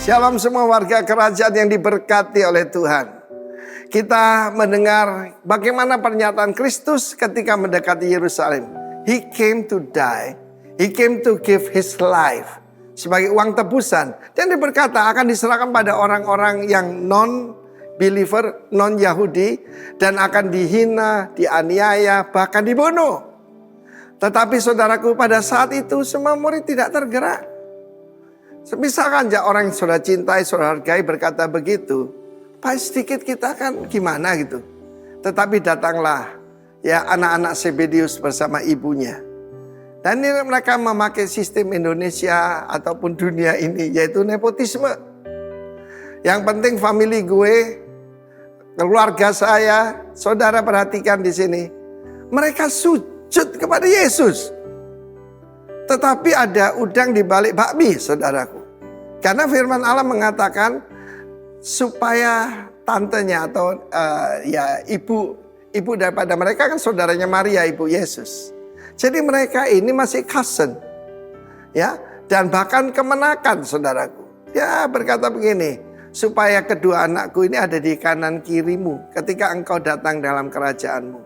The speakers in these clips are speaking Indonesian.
Shalom semua warga kerajaan yang diberkati oleh Tuhan. Kita mendengar bagaimana pernyataan Kristus ketika mendekati Yerusalem. He came to die. He came to give his life sebagai uang tebusan. Dan dia berkata akan diserahkan pada orang-orang yang non-believer, non-Yahudi. Dan akan dihina, dianiaya, bahkan dibunuh. Tetapi saudaraku, pada saat itu semua murid tidak tergerak. Misalkan orang yang saudara cintai, saudara hargai berkata begitu, paling sedikit kita kan gimana gitu. Tetapi datanglah ya anak-anak Zebedeus bersama ibunya. Dan ini mereka memakai sistem Indonesia ataupun dunia ini, yaitu nepotisme. Yang penting family gue, keluarga saya, saudara perhatikan di sini. Mereka sujud kepada Yesus. Tetapi ada udang di balik bakmi, saudaraku. Karena firman Allah mengatakan supaya tantenya atau ibu daripada mereka kan saudaranya Maria, ibu Yesus. Jadi mereka ini masih cousin, ya, dan bahkan kemenakan, saudaraku. Dia berkata begini, supaya kedua anakku ini ada di kanan kirimu ketika engkau datang dalam kerajaanmu.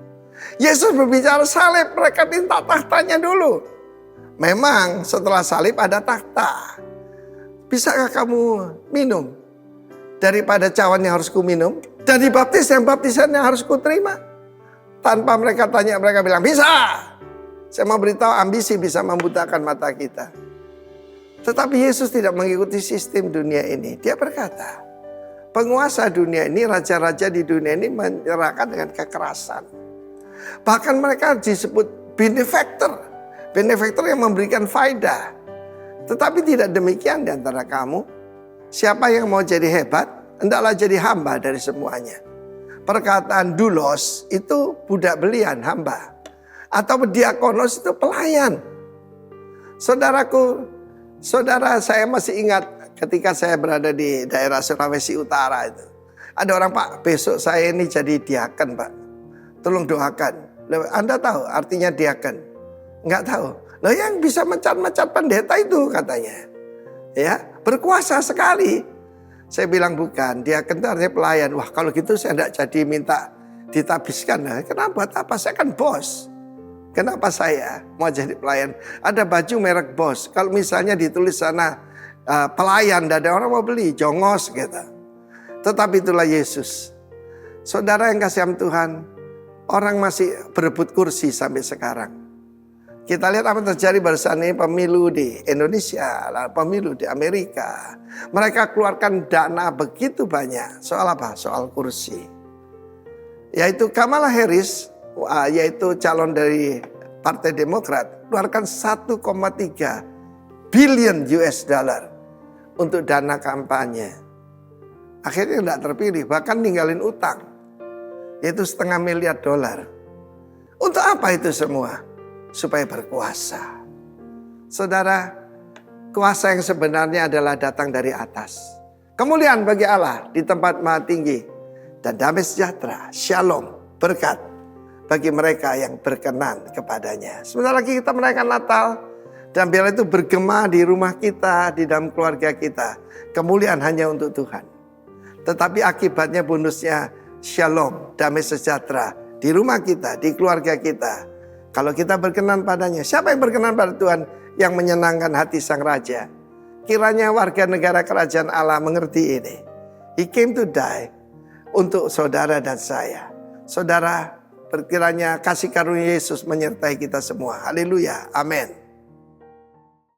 Yesus berbicara salib, mereka minta tahtanya dulu. Memang setelah salib ada takhta. Bisakah kamu minum daripada cawan yang harus ku minum? Dan dibaptis yang baptisan yang harus ku terima? Tanpa mereka tanya, mereka bilang bisa. Saya mau beritahu, ambisi bisa membutakan mata kita. Tetapi Yesus tidak mengikuti sistem dunia ini. Dia berkata, penguasa dunia ini, raja-raja di dunia ini menyerahkan dengan kekerasan. Bahkan mereka disebut benefactor. Benefactor yang memberikan faedah. Tetapi tidak demikian di antara kamu. Siapa yang mau jadi hebat, hendaklah jadi hamba dari semuanya. Perkataan doulos itu budak belian, hamba. Atau diakonos itu pelayan. Saudaraku, saudara saya masih ingat ketika saya berada di daerah Sulawesi Utara itu. Ada orang, Pak, besok saya ini jadi diaken, Pak. Tolong doakan. Anda tahu artinya diaken? Enggak tahu. Nah, yang bisa mencat-mencat pendeta itu katanya. Ya, berkuasa sekali. Saya bilang bukan, dia kentarnya pelayan. Wah, kalau gitu saya enggak jadi minta ditabiskan. Nah, kenapa? Apa? Saya kan bos. Kenapa saya mau jadi pelayan? Ada baju merek bos. Kalau misalnya ditulis sana pelayan, tidak ada orang mau beli, jongos gitu. Tetapi itulah Yesus. Saudara yang kasih Tuhan, orang masih berebut kursi sampai sekarang. Kita lihat apa terjadi barusan ini, pemilu di Indonesia, pemilu di Amerika. Mereka keluarkan dana begitu banyak. Soal apa? Soal kursi. Yaitu Kamala Harris, yaitu calon dari Partai Demokrat, keluarkan 1,3 billion US dollar untuk dana kampanye. Akhirnya tidak terpilih, bahkan ninggalin utang. Yaitu $0,5 miliar. Untuk apa itu semua? Supaya berkuasa. Saudara, kuasa yang sebenarnya adalah datang dari atas. Kemuliaan bagi Allah di tempat maha tinggi. Dan damai sejahtera, shalom, berkat bagi mereka yang berkenan kepadanya. Sebentar lagi kita merayakan Natal. Dan biarlah itu bergema di rumah kita, di dalam keluarga kita. Kemuliaan hanya untuk Tuhan. Tetapi akibatnya bonusnya shalom, damai sejahtera di rumah kita, di keluarga kita. Kalau kita berkenan padanya, siapa yang berkenan pada Tuhan? Yang menyenangkan hati sang raja. Kiranya warga negara kerajaan Allah mengerti ini. He came to die untuk saudara dan saya. Saudara, berkiranya kasih karunia Yesus menyertai kita semua. Haleluya, amin.